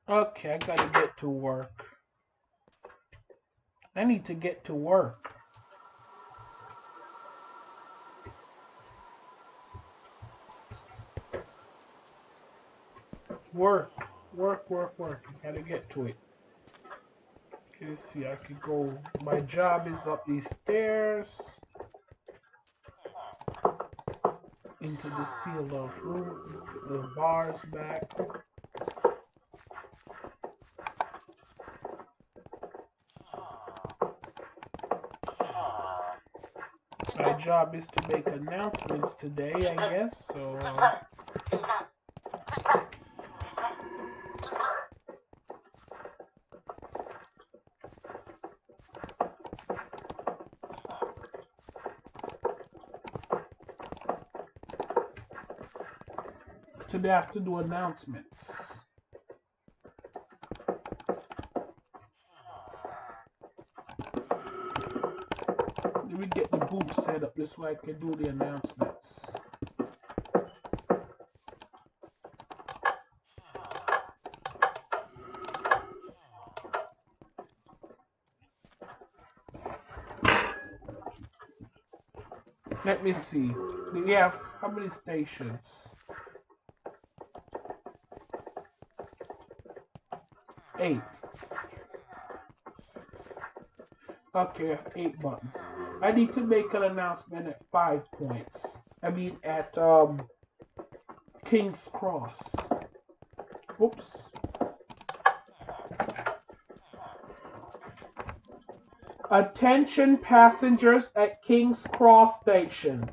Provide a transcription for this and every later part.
Okay, I gotta get to work. I need to get to work. Work, work, work, work. I gotta get to it. Okay, let's see, I could go. My job is up these stairs into the sealed off room. Put the bars back. My job is to make announcements today, I guess. So, today I have to do announcements. Let me get the booth set up this way I can do the announcements. Let me see. We have how many stations? 8. Okay, I have 8 buttons. I need to make an announcement at 5 points. I mean at King's Cross. Oops. Attention passengers at King's Cross Station.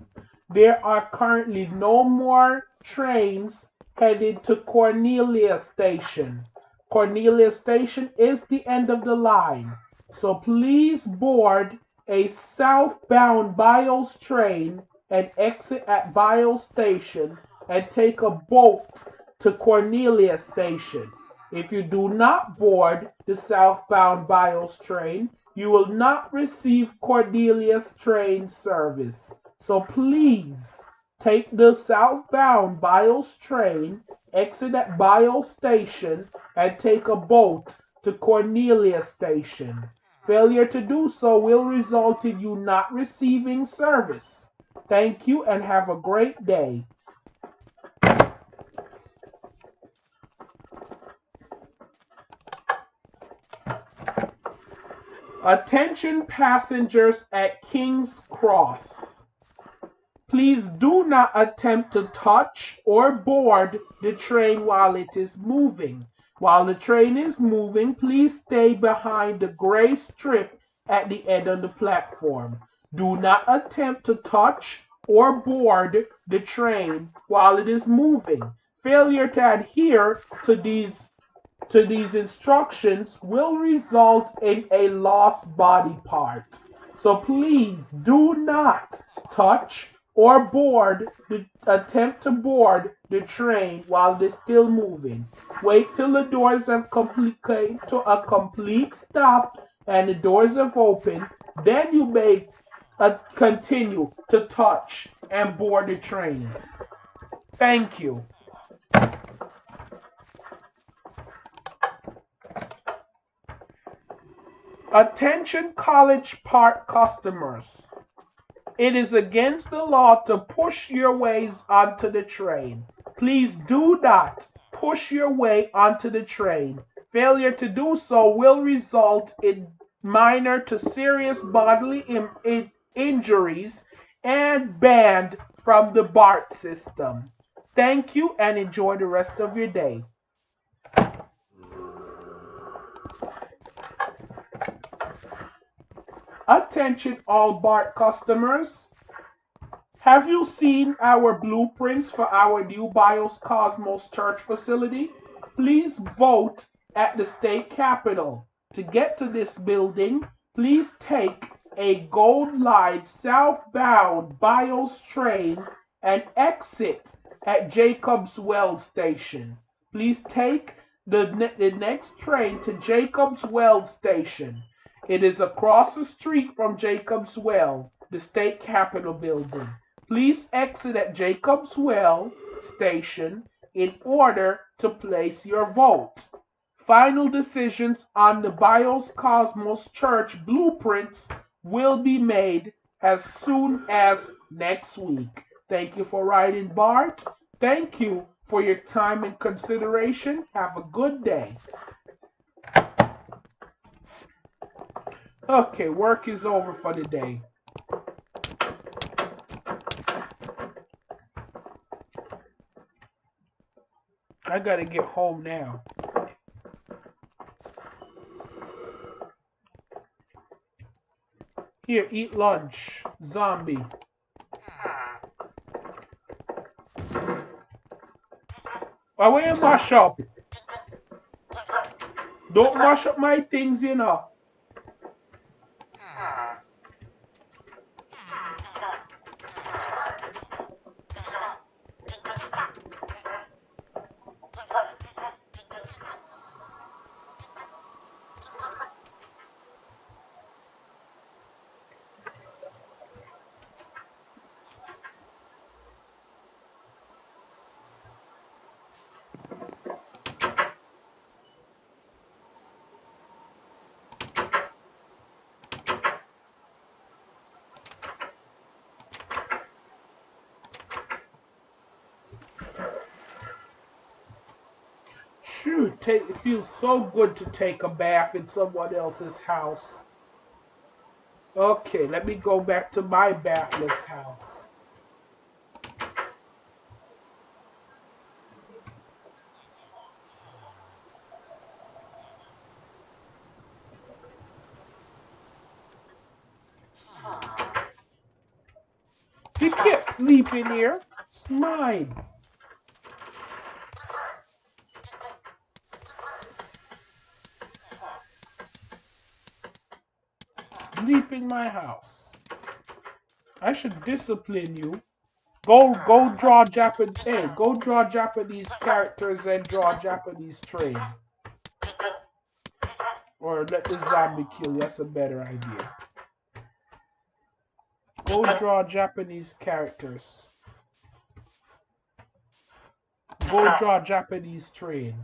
There are currently no more trains headed to Cornelia Station. Cornelia Station is the end of the line, so please board a southbound Bios train and exit at Bios Station and take a boat to Cornelia Station. If you do not board the southbound Bios train, you will not receive Cordelia's train service. So please take the southbound Bios train, exit at Bios Station, and take a boat to Cornelia Station. Failure to do so will result in you not receiving service. Thank you and have a great day. Attention passengers at King's Cross. Please do not attempt to touch or board the train while it is moving. While the train is moving, please stay behind the gray strip at the end of the platform. Do not attempt to touch or board the train while it is moving. Failure to adhere to these instructions will result in a lost body part. So please do not touch or attempt to board the train while it is still moving. Wait till the doors have came to a complete stop and the doors have opened. Then you may continue to touch and board the train. Thank you. Attention College Park customers. It is against the law to push your ways onto the train. Please do not push your way onto the train. Failure to do so will result in minor to serious bodily injuries and banned from the BART system. Thank you and enjoy the rest of your day. Attention all BART customers. Have you seen our blueprints for our new Bios Cosmos Church facility? Please vote at the state capitol. To get to this building, please take a Gold Line southbound Bios train and exit at Jacobs Well Station. Please take the next train to Jacobs Well Station. It is across the street from Jacobs Well, the state capitol building. Please exit at Jacobs Well Station in order to place your vote. Final decisions on the Bios Cosmos Church blueprints will be made as soon as next week. Thank you for writing, Bart. Thank you for your time and consideration. Have a good day. Okay, work is over for the day. I gotta get home now. Here, eat lunch, zombie. I will mash up. Don't mash up my things, you know. Shoot, it feels so good to take a bath in someone else's house. Okay, let me go back to my bathless house. You can't sleep in here. It's mine. Sleep in my house. I should discipline you. Go draw Japanese. Hey, go draw Japanese characters and draw Japanese train. Or let the zombie kill you. That's a better idea. Go draw Japanese characters. Go draw Japanese train.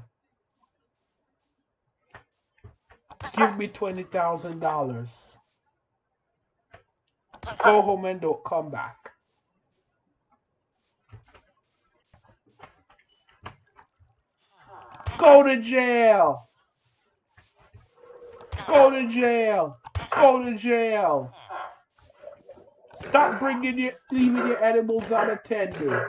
Give me $20,000. Go home and don't come back. Go to jail. Go to jail. Go to jail. Stop leaving your animals unattended.